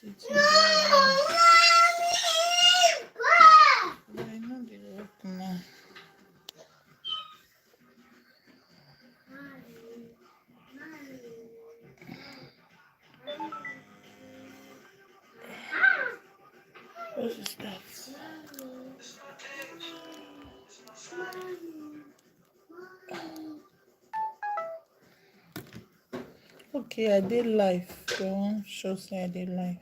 Sit in the house. I know the work now. What is that? Okay, I did live. They won't show say I did live.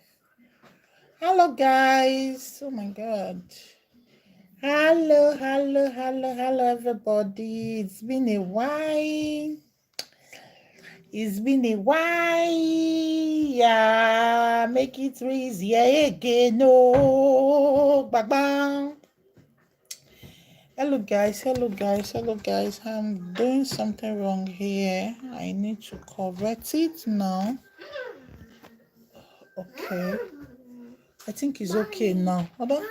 Hello guys. Oh my god. Hello everybody. It's been a while. Yeah, make it easy again. No, bang. Hello guys. I'm doing something wrong here. I need to correct it now. Okay. I think it's okay now. Hold on.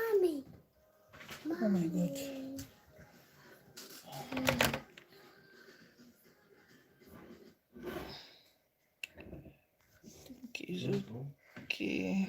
Oh my god. It's okay.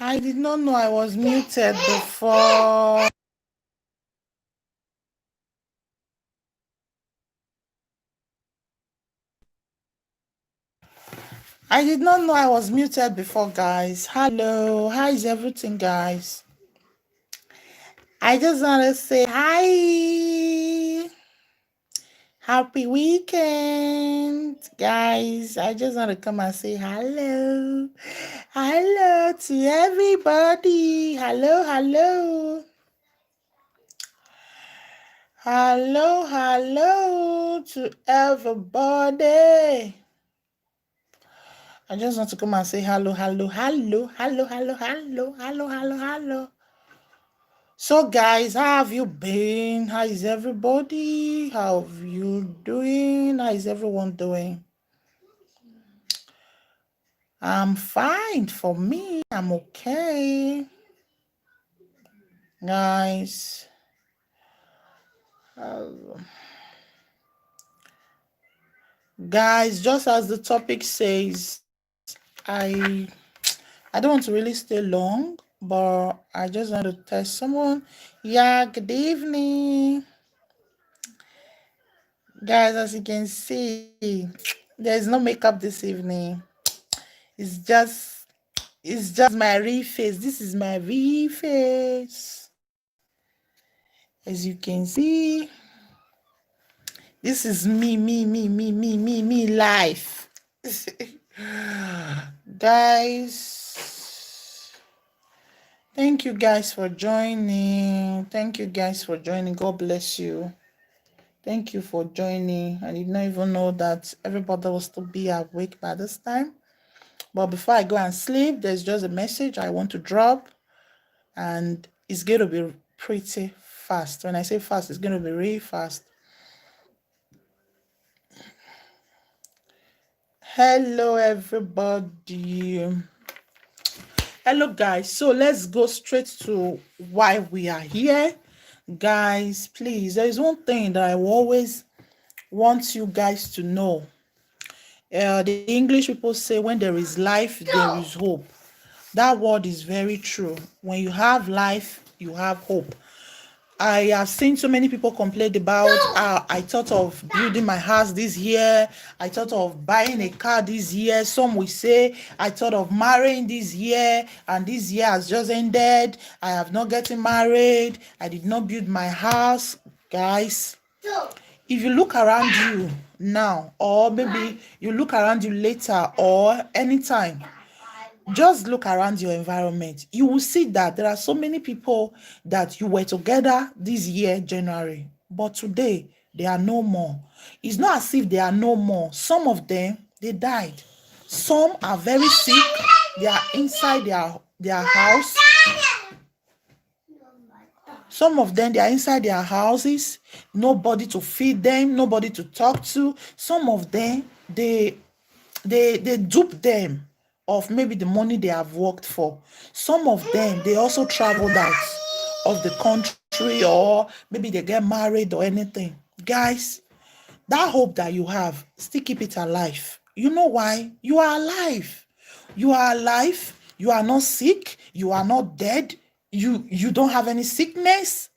I did not know I was muted before. I did not know I was muted before, guys. Hello. How is everything, guys? I just want to say hi. Happy weekend, guys. I just want to come and say hello. Hello to everybody. Hello, hello. Hello, hello to everybody. I just want to come and say hello, hello, hello, hello, hello, hello, hello, hello, hello. So, guys, how have you been? How is everybody? How have you doing? How is everyone doing? I'm fine. For me, I'm okay. Guys, just as the topic says, I don't want to really stay long, but I just want to tell someone, yeah, good evening. Guys, as you can see, there's no makeup this evening. It's just my real face. This is my real face. As you can see, this is me life. Guys, thank you guys for joining. God bless you. Thank you for joining. I did not even know that everybody was to be awake by this time. But before I go and sleep, there's just a message I want to drop, and it's going to be pretty fast. When I say fast, it's going to be really fast. Hello, everybody. Hello, guys. So let's go straight to why we are here. Guys, please, there is one thing that I always want you guys to know. The English people say, when there is life, there is hope. That word is very true. When you have life, you have hope. I have seen so many people complain about, I thought of building my house this year. I thought of buying a car this year. Some will say, I thought of marrying this year, and this year has just ended. I have not gotten married. I did not build my house. Guys, if you look around you now, or maybe you look around you later or anytime, just look around your environment. You will see that there are so many people that you were together this year, January, but today they are no more. It's not as if they are no more. Some of them, they died. Some are very sick. They are inside their house. Some of them, they are inside their houses. Nobody to feed them, nobody to talk to. Some of them, they dupe them of maybe the money they have worked for. Some of them, they also traveled out of the country, or maybe they get married or anything. Guys, that hope that you have, still keep it alive. You know why? You are alive. You are alive. You are not sick. You are not dead. You don't have any sickness.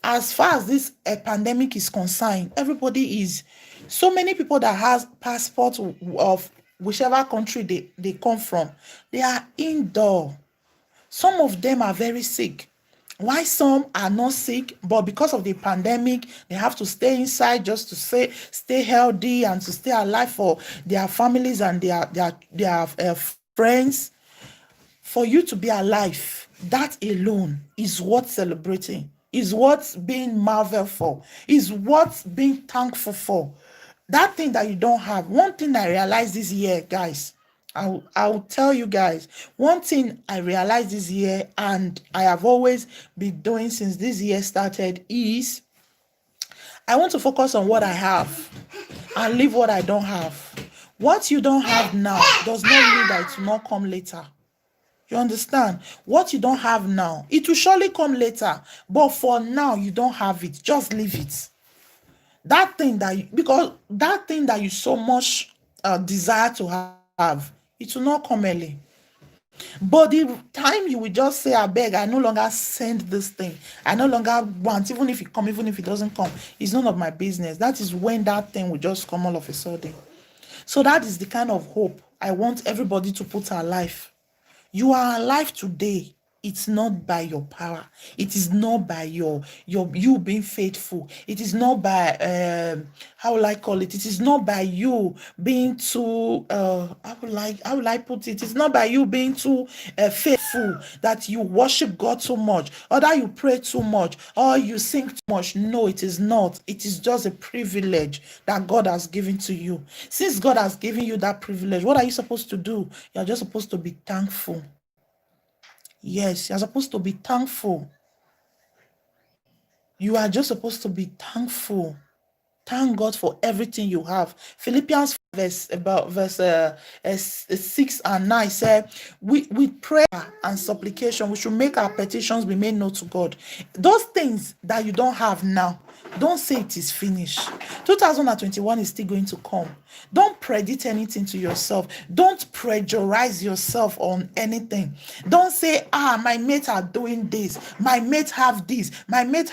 As far as this pandemic is concerned, everybody is, so many people that has passport of whichever country they come from, they are indoor. Some of them are very sick. Why some are not sick, but because of the pandemic, they have to stay inside just to stay healthy and to stay alive for their families and their friends. For you to be alive, that alone is worth celebrating, is worth being marveled for, is worth being thankful for. That thing that you don't have. One thing I realized this year, guys, I'll tell you guys, one thing I realized this year, and I have always been doing since this year started, is I want to focus on what I have and leave what I don't have. What you don't have now does not mean that it will not come later. You understand? What you don't have now, it will surely come later. But for now, you don't have it. Just leave it. That thing because that thing that you so much desire to have, it will not come early. But the time you will just say, I beg, I no longer send this thing, I no longer want, even if it come, even if it doesn't come, it's none of my business. That is when that thing will just come all of a sudden. So that is the kind of hope I want everybody to put alive. You are alive today. It's not by your power. It is not by you being faithful. It is not by how will I call it? It is not by you being too how will I put it? It's not by you being too faithful that you worship God too much, or that you pray too much, or you sing too much. No, it is not. It is just a privilege that God has given to you. Since God has given you that privilege, what are you supposed to do? You're just supposed to be thankful. Yes, you're supposed to be thankful. You are just supposed to be thankful. Thank God for everything you have. Philippians verse 6 and 9 said, with prayer and supplication, we should make our petitions be made known to God. Those things that you don't have now, don't say it is finished. 2021 is still going to come. Don't predict anything to yourself. Don't pressurize yourself on anything. Don't say, my mates are doing this. My mates have this. My mates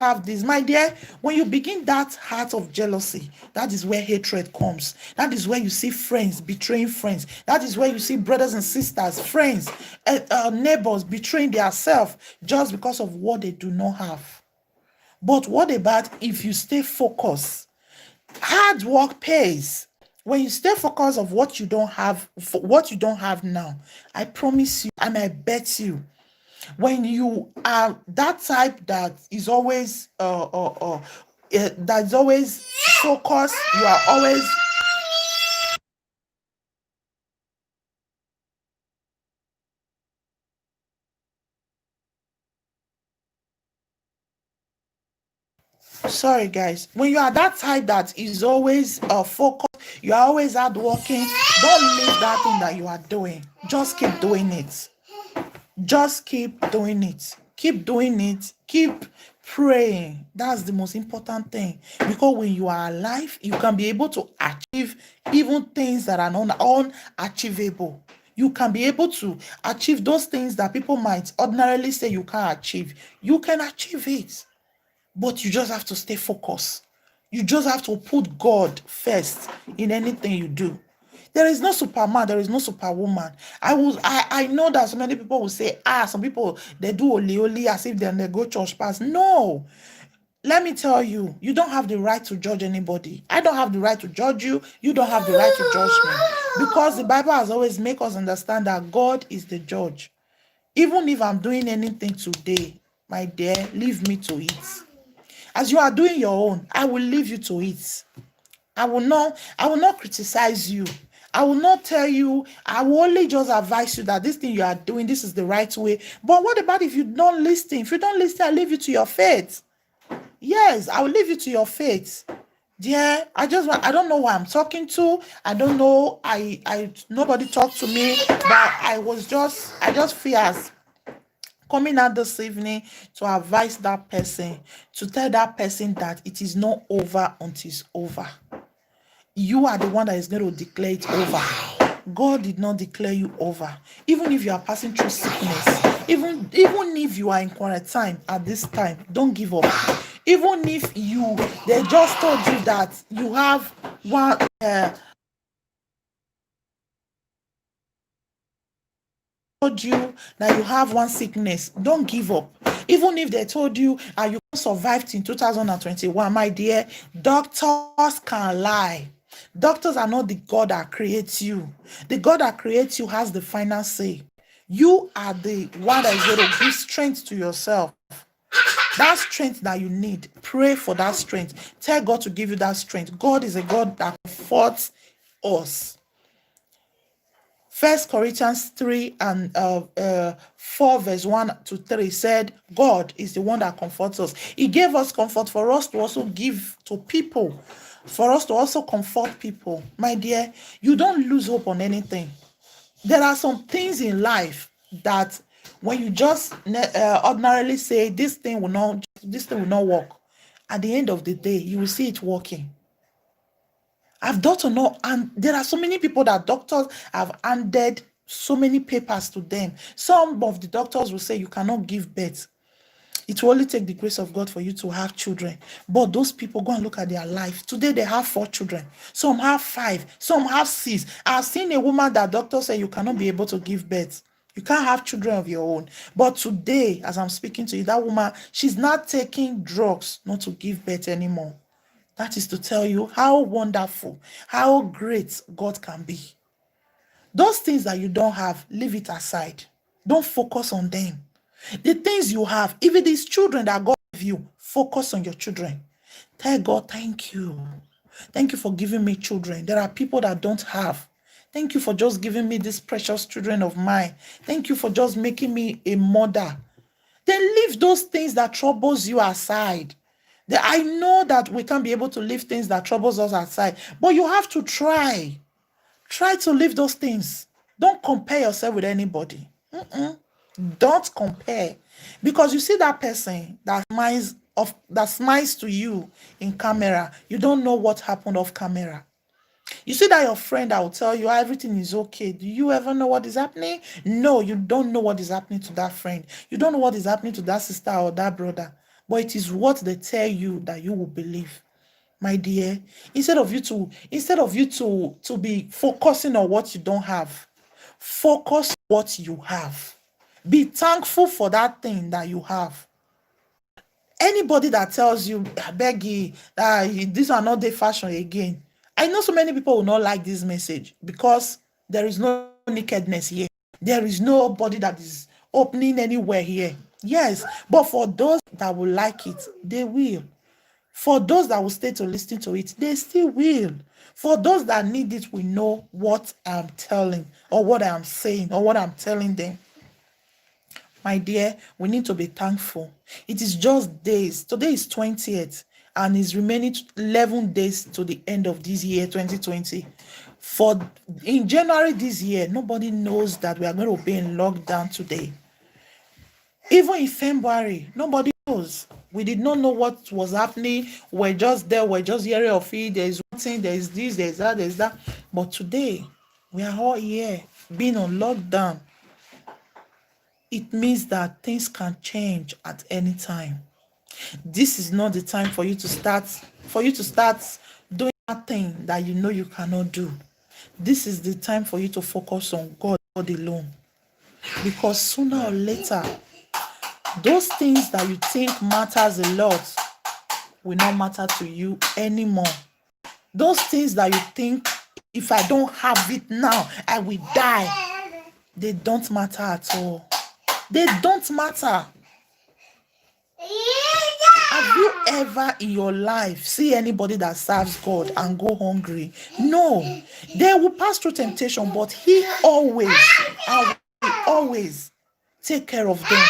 have this. My dear, when you begin that heart of jealousy, that is where hatred comes. That is where you see friends betraying friends. That is where you see brothers and sisters, friends, neighbors betraying themselves just because of what they do not have. But what about if you stay focused? Hard work pays. When you stay focused of what you don't have, for what you don't have now, I promise you, and I bet you, when you are that type that is always that's always focused, you are always sorry guys, when you are that type that is always focused, you are always hard working, don't leave that thing that you are doing. Just keep doing it. Just keep doing it. Keep doing it. Keep praying. That's the most important thing. Because when you are alive, you can be able to achieve even things that are unachievable. You can be able to achieve those things that people might ordinarily say you can't achieve. You can achieve it. But you just have to stay focused. You just have to put God first in anything you do. There is no superman, there is no superwoman. I know that so many people will say, some people they do only as if they go church pass. No. Let me tell you, you don't have the right to judge anybody. I don't have the right to judge you. You don't have the right to judge me. Because the Bible has always made us understand that God is the judge. Even if I'm doing anything today, my dear, leave me to it. As you are doing your own, I will leave you to it. I will not criticize you. I will not tell you. I will only just advise you that this thing you are doing, this is the right way. But what about if you don't listen? If you don't listen, I'll leave you to your fate. Yes, I will leave you to your fate. Dear, I don't know who I'm talking to. I don't know. Nobody talked to me, but I just feel as coming out this evening to advise that person, to tell that person that it is not over until it's over. You are the one that is going to declare it over. God did not declare you over. Even if you are passing through sickness, even if you are in quarantine at this time, don't give up. Even if they just told you that you have one told you that you have one sickness, don't give up. Even if they told you you survived in 2021, my dear, doctors can lie. Doctors are not the God that creates you. The God that creates you has the final say. You are the one that is going to give strength to yourself. That strength that you need, pray for that strength. Tell God to give you that strength. God is a God that comforts us. 1 Corinthians 3 and 4 verse 1 to 3 said, God is the one that comforts us. He gave us comfort for us to also give to people, for us to also comfort people. My dear, you don't lose hope on anything. There are some things in life that when you just ordinarily say this thing will not work, at the end of the day, you will see it working. I've done to know, and there are so many people that doctors have handed so many papers to them. Some of the doctors will say you cannot give birth. It will only take the grace of God for you to have children. But those people, go and look at their life. Today they have 4 children. Some have 5. Some have 6. I've seen a woman that doctors say you cannot be able to give birth. You can't have children of your own. But today, as I'm speaking to you, that woman, she's not taking drugs not to give birth anymore. That is to tell you how wonderful, how great God can be. Those things that you don't have, leave it aside. Don't focus on them. The things you have, even these children that God gave you, focus on your children. Tell God, thank you. Thank you for giving me children. There are people that don't have. Thank you for just giving me these precious children of mine. Thank you for just making me a mother. Then leave those things that troubles you aside. I know that we can't be able to leave things that troubles us aside, but you have to try. Try to leave those things. Don't compare yourself with anybody. Don't compare, because you see that person that smiles to you in camera, you don't know what happened off camera. You see that your friend that will tell you everything is okay. Do you ever know what is happening? No, you don't know what is happening to that friend. You don't know what is happening to that sister or that brother. But it is what they tell you that you will believe. My dear, instead of you to be focusing on what you don't have, focus on what you have. Be thankful for that thing that you have. Anybody that tells you, I beg you, these are not the fashion again. I know so many people will not like this message because there is no nakedness here. There is nobody that is opening anywhere here. Yes, but for those that will like it, they will. For those that will stay to listen to it, they still will. For those that need it, we know what I'm telling or what I'm saying or what I'm telling them. My dear, we need to be thankful. It is just days. Today is 20th and it's remaining 11 days to the end of this year, 2020. For in January this year, nobody knows that we are going to be in lockdown today. Even in February, nobody knows. We did not know what was happening. We're just there. We're just hearing of it. There's one thing, there's this, there's that, there's that. But today, we are all here being on lockdown. It means that things can change at any time. This is not the time for you to start doing that thing that you know you cannot do. This is the time for you to focus on God alone. Because sooner or later, those things that you think matters a lot will not matter to you anymore. Those things that you think, if I don't have it now, I will die, they don't matter at all. They don't matter. Have you ever in your life see anybody that serves God and go hungry? No. They will pass through temptation, but he always take care of them.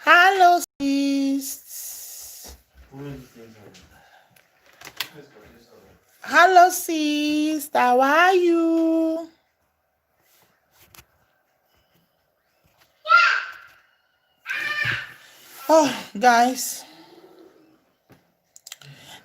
Hello, sis. Hello, sis. How are you? Oh, guys.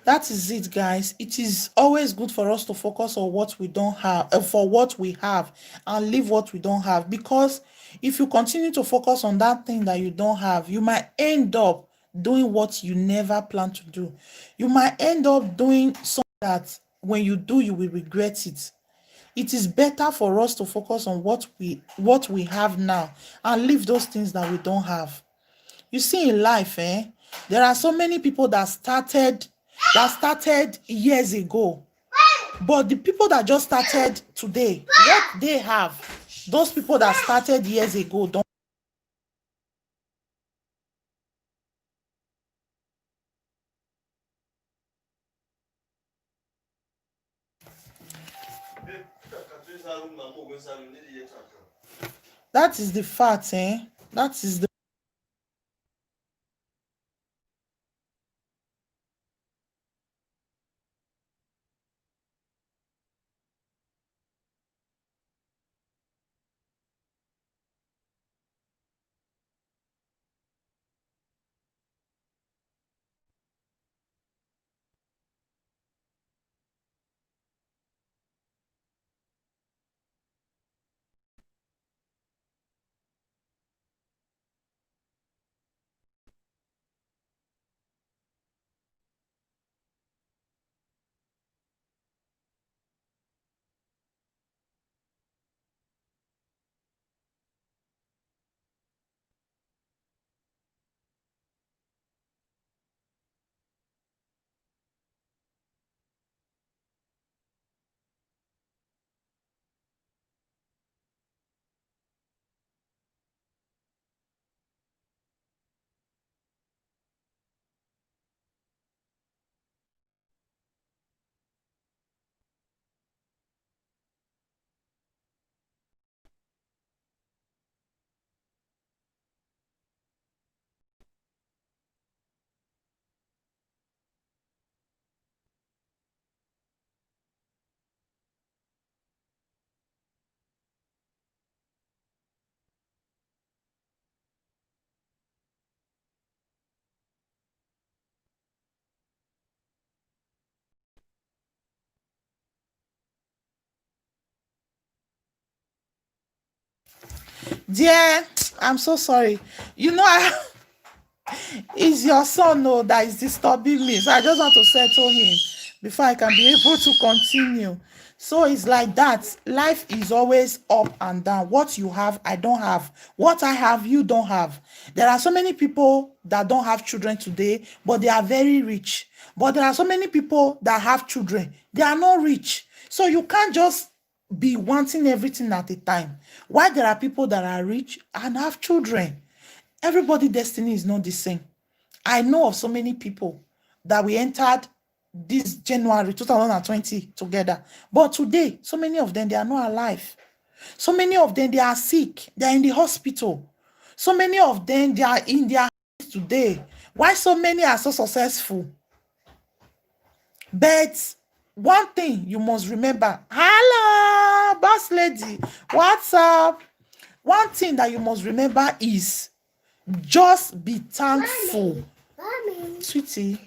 That is it, guys. It is always good for us to focus on what we don't have, for what we have, and leave what we don't have. Because if you continue to focus on that thing that you don't have, you might end up doing what you never planned to do. You might end up doing something that when you do, you will regret it. It is better for us to focus on what we have now and leave those things that we don't have. You see, in life, there are so many people that started years ago, but the people that just started today, what they have, those people that started years ago don't. That is the fact. That is the Dear, I'm so sorry. You know, it's your son, no, that is disturbing me. So I just want to settle him before I can be able to continue. So it's like that. Life is always up and down. What you have, I don't have. What I have, you don't have. There are so many people that don't have children today, but they are very rich. But there are so many people that have children. They are not rich. So you can't just be wanting everything at a time. Why there are people that are rich and have children? Everybody destiny is not the same. I know of so many people that we entered this January 2020 together, but today so many of them, they are not alive. So many of them, they are sick, they are in the hospital. So many of them, they are in their house today. Why so many are so successful? But one thing you must remember, hello boss lady, what's up? One thing that you must remember is just be thankful. Mommy. Sweetie.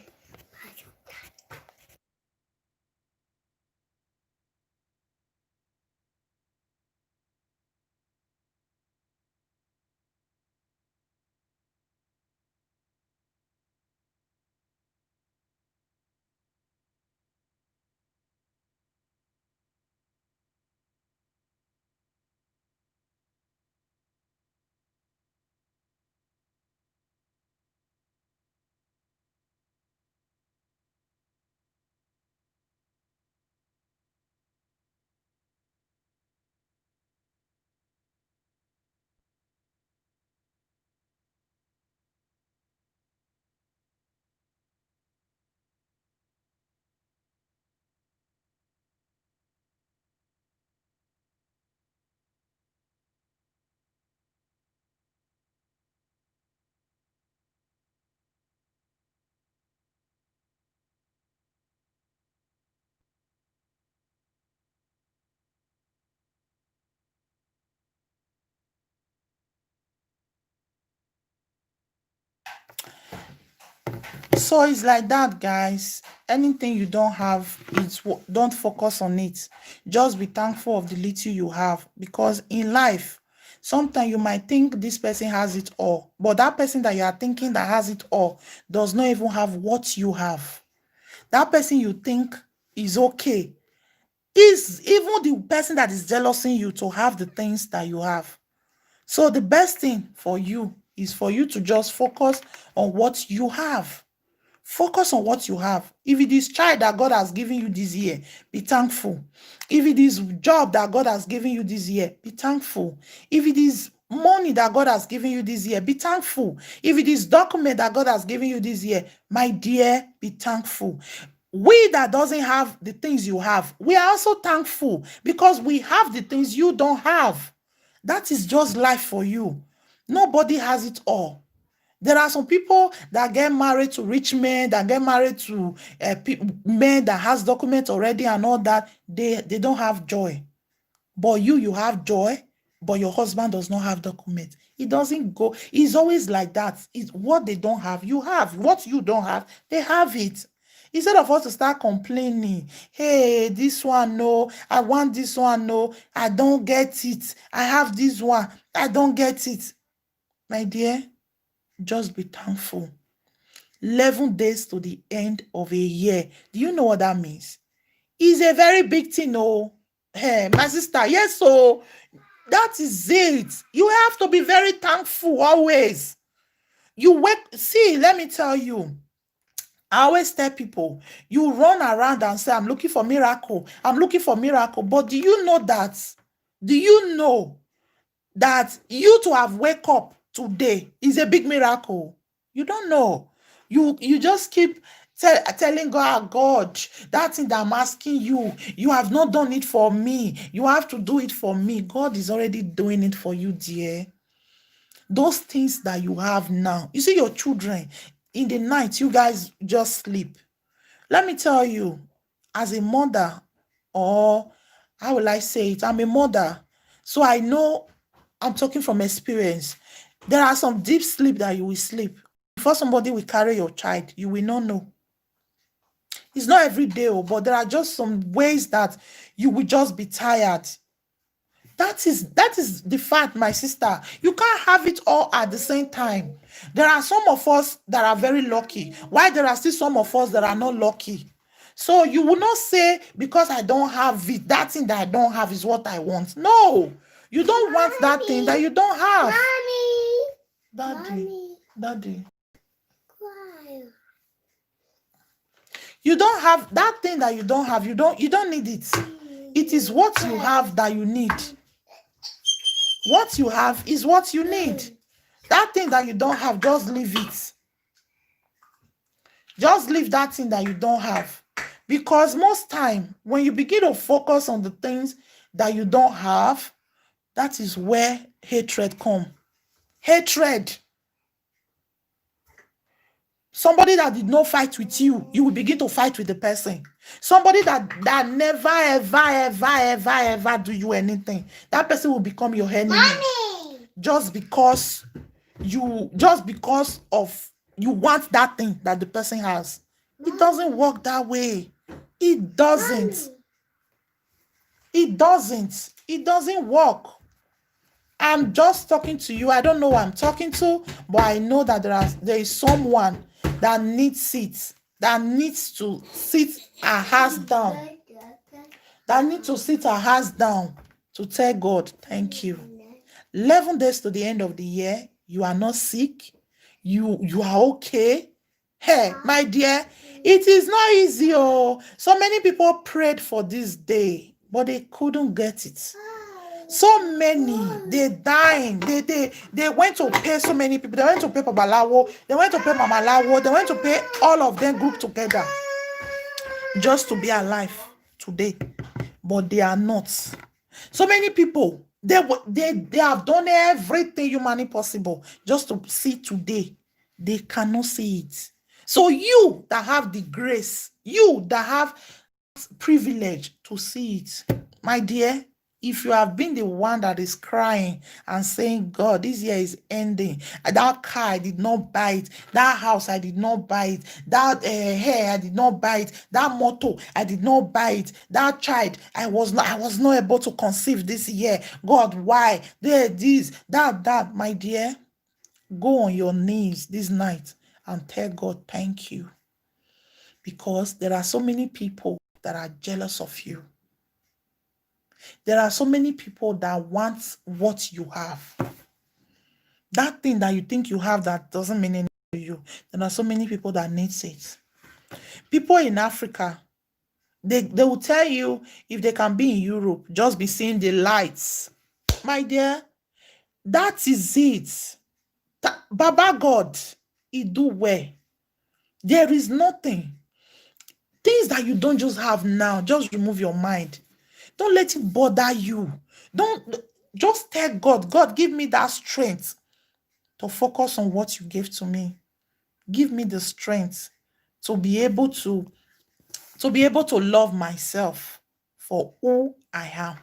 So it's like that, guys. Anything you don't have, don't focus on it. Just be thankful of the little you have, because in life, sometimes you might think this person has it all, but that person that you are thinking that has it all does not even have what you have. That person you think is okay is even the person that is jealousing you to have the things that you have. So the best thing for you is for you to just focus on what you have. Focus on what you have. If it is child that God has given you this year, be thankful. If it is job that God has given you this year, be thankful. If it is money that God has given you this year, be thankful. If it is document that God has given you this year, my dear, be thankful. We that doesn't have the things you have, we are also thankful because we have the things you don't have. That is just life for you. Nobody has it all. There are some people that get married to rich men, that get married to men that has documents already and all that. They don't have joy. But you have joy, but your husband does not have documents. It doesn't go. It's always like that. It's what they don't have, you have. What you don't have, they have it. Instead of us to start complaining, hey, this one, no, I want this one, no, I don't get it. I have this one, I don't get it. My dear, just be thankful. 11 days to the end of a year. Do you know what that means? It's a very big thing, oh. Hey, my sister, yes, so that is it. You have to be very thankful always. You wake, see, let me tell you. I always tell people, you run around and say, I'm looking for miracle. I'm looking for miracle. But do you know that? Do you know that you to have wake up today is a big miracle? You don't know. You just keep telling God, God, that thing that I'm asking you, you have not done it for me. You have to do it for me. God is already doing it for you, dear. Those things that you have now. You see your children, in the night, you guys just sleep. Let me tell you, as a mother, or how will I say it? I'm a mother. So I know, I'm talking from experience. There are some deep sleep that you will sleep. Before somebody will carry your child, you will not know. It's not every day, but there are just some ways that you will just be tired. That is the fact, my sister. You can't have it all at the same time. There are some of us that are very lucky, while there are still some of us that are not lucky. So you will not say, because I don't have it, that thing that I don't have is what I want. No, you don't want that thing that you don't have. Daddy. You don't have that thing that you don't have. You don't need it. It is what you have that you need. What you have is what you need. That thing that you don't have, just leave it. Just leave that thing that you don't have. Because most time, when you begin to focus on the things that you don't have, that is where hatred comes. Hatred. Somebody that did not fight with you, you will begin to fight with the person. Somebody that never, ever do you anything, that person will become your enemy. Mommy. Just because of you want that thing that the person has. Mommy. It doesn't work that way. It doesn't. Mommy. It doesn't work. I'm just talking to you. I don't know who I'm talking to, but I know that there is someone that needs it, that needs to sit her hands down, that needs to sit her hands down to tell God, thank you. 11 days to the end of the year, you are not sick, you are okay. Hey, my dear, it is not easy. Oh, so many people prayed for this day, but they couldn't get it. So many, they dying. They went to pay so many people. They went to pay Babalawo. They went to pay Mama Lawo. They went to pay all of them grouped together just to be alive today. But they are not. So many people, they have done everything humanly possible just to see today. They cannot see it. So you that have the grace, you that have privilege to see it, my dear, if you have been the one that is crying and saying, God, this year is ending. That car, I did not buy it. That house, I did not buy it. That hair, I did not buy it. That motor, I did not buy it. That child, I was not able to conceive this year. God, why? This, that, my dear. Go on your knees this night and tell God, thank you. Because there are so many people that are jealous of you. There are so many people that want what you have. That thing that you think you have that doesn't mean anything to you. There are so many people that need it. People in Africa, they will tell you if they can be in Europe, just be seeing the lights. My dear, that is it. Baba God, He do well. There is nothing. Things that you don't just have now, just remove your mind. Don't let it bother you. Don't just tell God, God, give me that strength to focus on what you gave to me. Give me the strength to be able to love myself for who I am.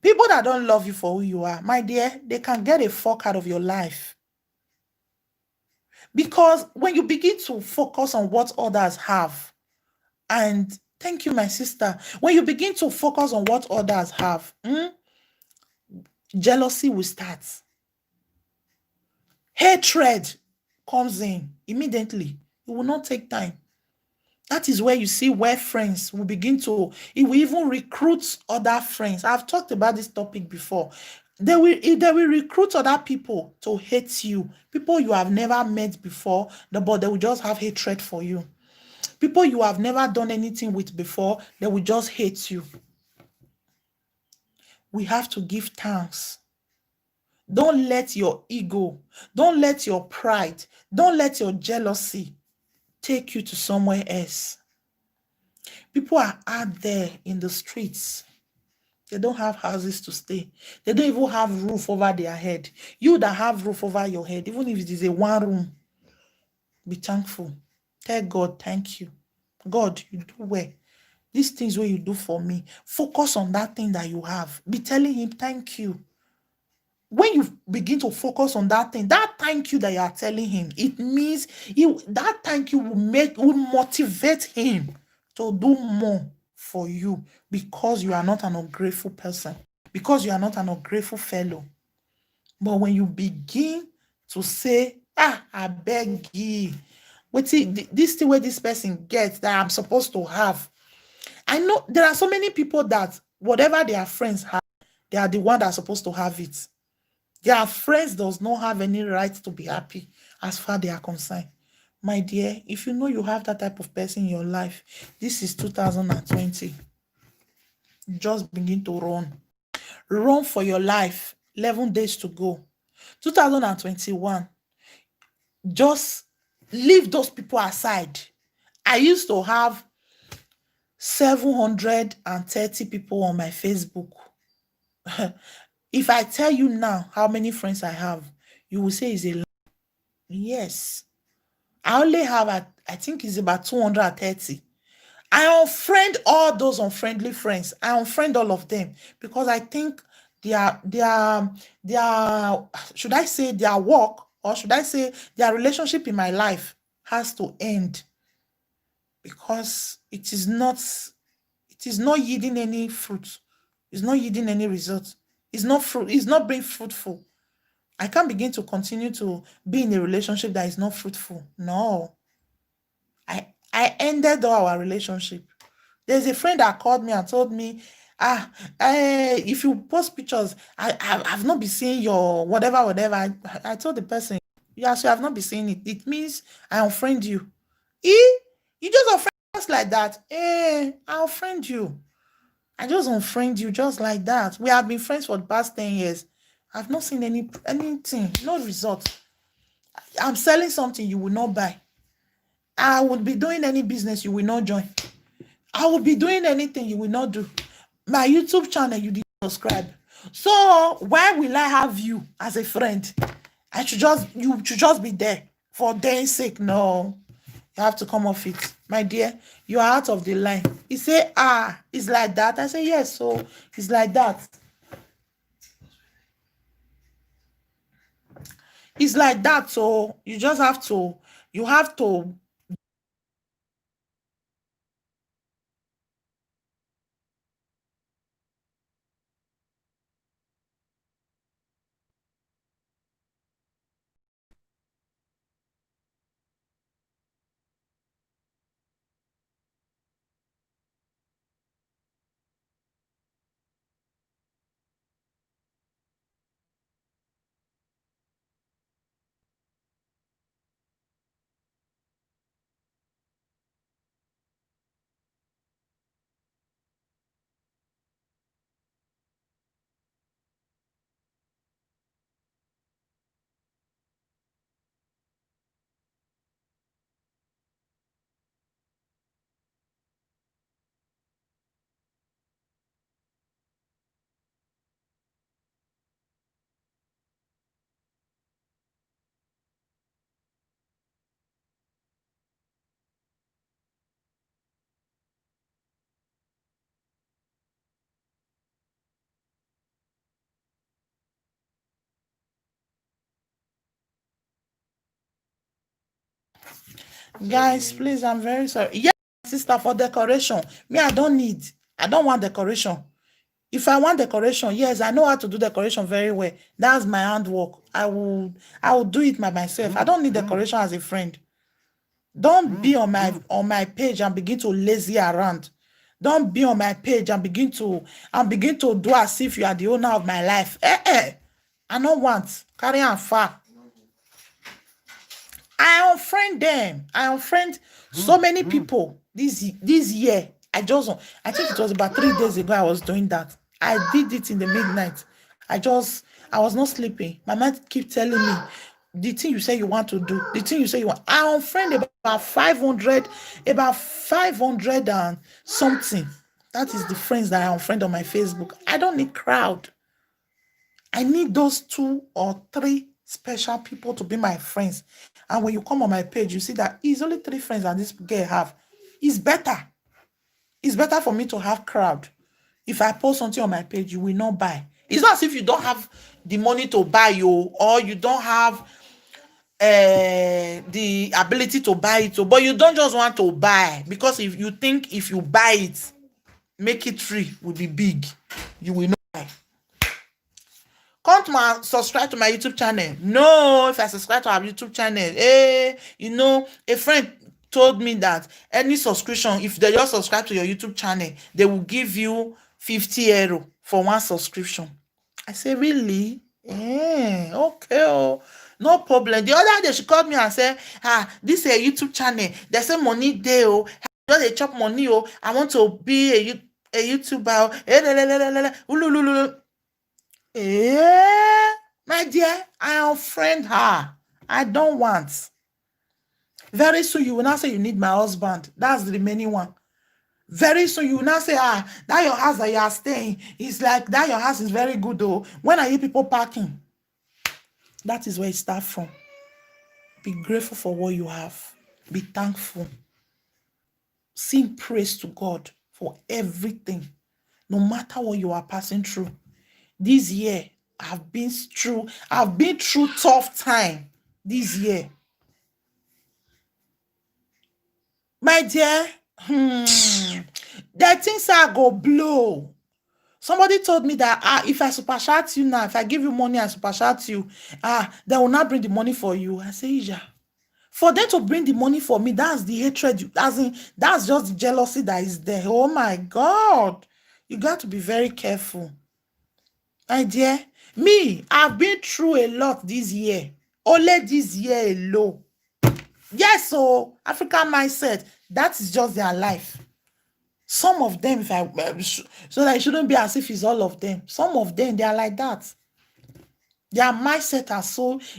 People that don't love you for who you are, my dear, they can get a fuck out of your life. Because when you begin to focus on what others have, and thank you, my sister. When you begin to focus on what others have, jealousy will start. Hatred comes in immediately. It will not take time. That is where you see where friends will begin to, it will even recruit other friends. I've talked about this topic before. They will recruit other people to hate you. People you have never met before, but they will just have hatred for you. People you have never done anything with before, they will just hate you. We have to give thanks. Don't let your ego, don't let your pride, don't let your jealousy take you to somewhere else. People are out there in the streets. They don't have houses to stay. They don't even have roof over their head. You that have roof over your head, even if it is a one room, be thankful. Tell God, thank you. God, you do well. These things where you do for me, focus on that thing that you have. Be telling him, thank you. When you begin to focus on that thing, that thank you that you are telling him, it means that thank you will motivate him to do more for you because you are not an ungrateful person, because you are not an ungrateful fellow. But when you begin to say, I beg you, this thing where this person gets that I'm supposed to have. I know there are so many people that whatever their friends have, they are the one that are supposed to have it. Their friends does not have any right to be happy as far they are concerned. My dear, if you know you have that type of person in your life, this is 2020. Just begin to run. Run for your life. 11 days to go. 2021. Just leave those people aside. I used to have 730 people on my Facebook. If I tell you now how many friends I have, you will say it's a lie. Yes. I only have, I think it's about 230. I unfriend all those unfriendly friends. I unfriend all of them because I think their should I say their work, or should I say their relationship in my life has to end, because it is not yielding any fruit. It's not yielding any result. It's not being fruitful. I can't begin to continue to be in a relationship that is not fruitful. No. I ended all our relationship. There's a friend that called me and told me, if you post pictures, I've not been seeing your whatever. I told the person, yes, you have not been seeing it. It means I unfriend you. You just unfriend us like that. I'll friend you. I just unfriend you just like that. We have been friends for the past 10 years. I've not seen anything, no result. I'm selling something you will not buy. I would be doing any business you will not join. I will be doing anything you will not do. My YouTube channel, you didn't subscribe. So why will I have you as a friend? You should just be there for their sake. No, you have to come off it. My dear, you are out of the line. He say, it's like that. I say, yes, so it's like that. It's like that. So you just have to, guys, please, I'm very sorry. Yes, sister, for decoration. Me, I don't want decoration. If I want decoration, yes, I know how to do decoration very well. That's my handwork. I will do it by myself. I don't need decoration as a friend. Don't be on my page and begin to lazy around. Don't be on my page and begin to do as if you are the owner of my life. I don't want carry on far. I unfriend them. I unfriend so many people this year. I think it was about 3 days ago I was doing that. I did it in the midnight. I was not sleeping. My mind keep telling me the thing you say you want to do, the thing you say you want. I unfriend about 500 and something. That is the friends that I unfriend on my Facebook. I don't need crowd. I need those 2 or 3 special people to be my friends. And when you come on my page, you see that it's only 3 friends that this girl have. It's better. It's better for me to have crowd. If I post something on my page, you will not buy. It's not as if you don't have the money to buy you, or you don't have the ability to buy it. But you don't just want to buy because if you think if you buy it, make it 3 will be big. You will know why. Come to my subscribe to my YouTube channel. No, if I subscribe to our YouTube channel, you know, a friend told me that any subscription, if they just subscribe to your YouTube channel, they will give you 50 euro for one subscription. I say, really? Okay, oh, no problem. The other day she called me and said, this is a YouTube channel. They say money there, oh, just a chop money, oh, I want to be a YouTuber. My dear, I unfriend her. I don't want. Very soon you will now say you need my husband. That's the remaining one. Very soon you will now say, that your house that you are staying is like that. Your house is very good though. When are you people parking? That is where it starts from. Be grateful for what you have. Be thankful. Sing praise to God for everything, no matter what you are passing through. This year, I've been through tough time this year. My dear, the things are go blow. Somebody told me that if I super chat you now, if I give you money and super chat you, they will not bring the money for you. I say, yeah. For them to bring the money for me, that's the hatred. That's just the jealousy that is there. Oh my God. You got to be very careful. My dear, me, I've been through a lot this year. Only this year alone. Yes, so African mindset, that is just their life. Some of them, so that it shouldn't be as if it's all of them. Some of them, they are like that. Their mindset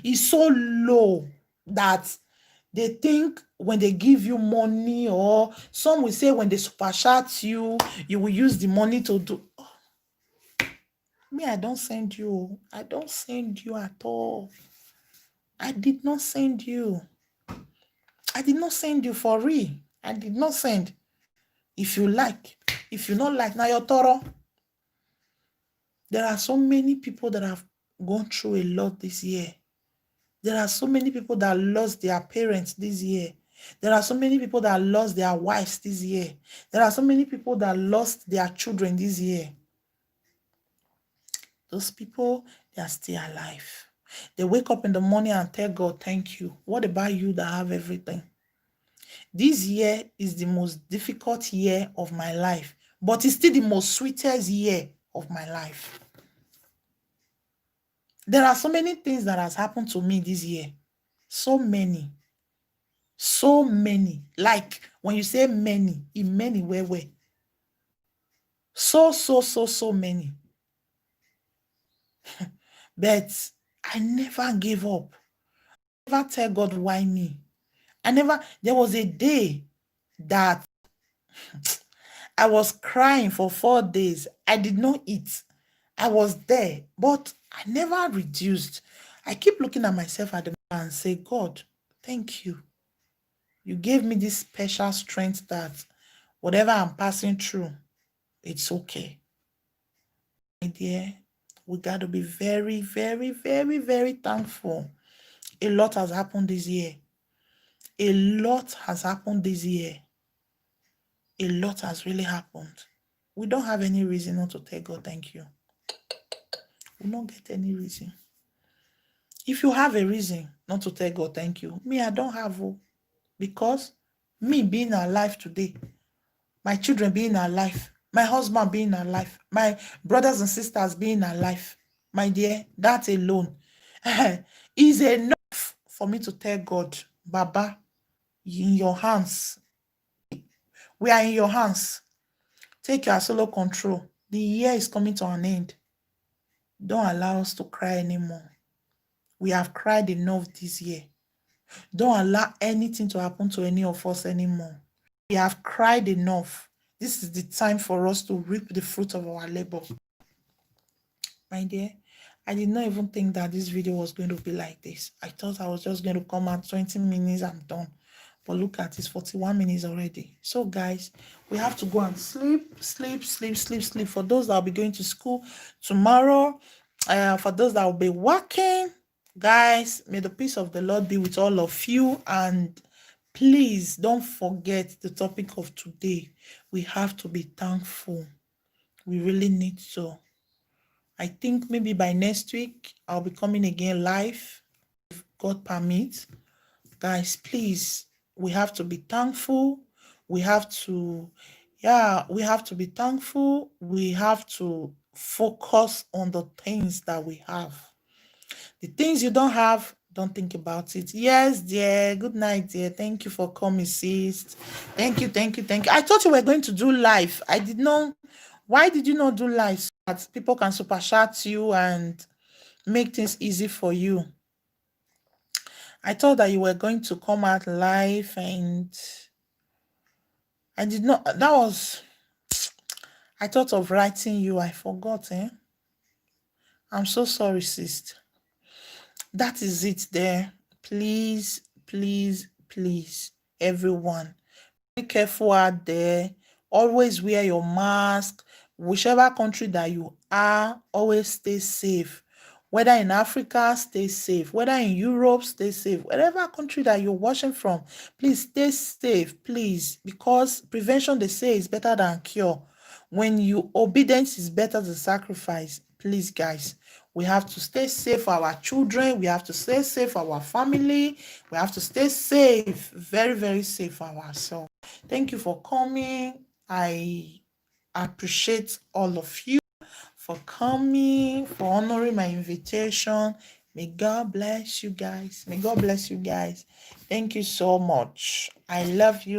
is so low that they think when they give you money, or some will say when they super chat you, you will use the money to do. Me, I don't send you. I don't send you at all. I did not send you. I did not send you for real. I did not send. If you like, if you not like, now you're thorough. There are so many people that have gone through a lot this year. There are so many people that lost their parents this year. There are so many people that lost their wives this year. There are so many people that lost their children this year. Those people, they are still alive. They wake up in the morning and tell God, thank you. What about you that have everything? This year is the most difficult year of my life, but it's still the most sweetest year of my life. There are so many things that has happened to me this year. So many. So many. Like when you say many, in many where. So many. But I never gave up. I never tell God why me. There was a day that I was crying for 4 days. I did not eat. I was there, but I never reduced. I keep looking at myself at the mirror and say, God, thank you. You gave me this special strength that whatever I'm passing through, it's okay. My dear, we got to be very, very, very, very thankful. A lot has happened this year. A lot has happened this year. A lot has really happened. We don't have any reason not to tell God thank you. We don't get any reason. If you have a reason not to tell God thank you, me, I don't have one. Because me being alive today, my children being alive, my husband being alive, my brothers and sisters being alive, my dear, that alone is enough for me to tell God, Baba, in your hands. We are in your hands. Take your solo control. The year is coming to an end. Don't allow us to cry anymore. We have cried enough this year. Don't allow anything to happen to any of us anymore. We have cried enough. This is the time for us to reap the fruit of our labor. My dear, I did not even think that this video was going to be like this. I thought I was just going to come out 20 minutes, I'm done. But look at it's 41 minutes already. So guys, we have to go and sleep. For those that will be going to school tomorrow, for those that will be working, guys, may the peace of the Lord be with all of you, and Please don't forget the topic of today. We have to be thankful. We really need to. I think maybe by next week I'll be coming again live, if God permits. Guys, please, we have to be thankful. We have to, yeah, we have to be thankful. We have to focus on the things that we have. The things you don't have, don't think about it. Yes, dear. Good night, dear. Thank you for coming, sis. Thank you, thank you, thank you. I thought you were going to do live. I did not. Why did you not do live so that people can super chat you and make things easy for you? I thought that you were going to come out live, and I did not. That was, I thought of writing you. I forgot, eh? I'm so sorry, sis. That is it there. Please, please, please, everyone, be careful out there. Always wear your mask. Whichever country that you are, always stay safe. Whether in Africa, stay safe. Whether in Europe, stay safe. Whatever country that you're watching from, please stay safe, please. Because prevention, they say, is better than cure. When you obedience is better than sacrifice. Please, guys, we have to stay safe for our children. We have to stay safe for our family. We have to stay safe, very, very safe for ourselves. Thank you for coming. I appreciate all of you for coming, for honoring my invitation. May God bless you guys. May God bless you guys. Thank you so much. I love you.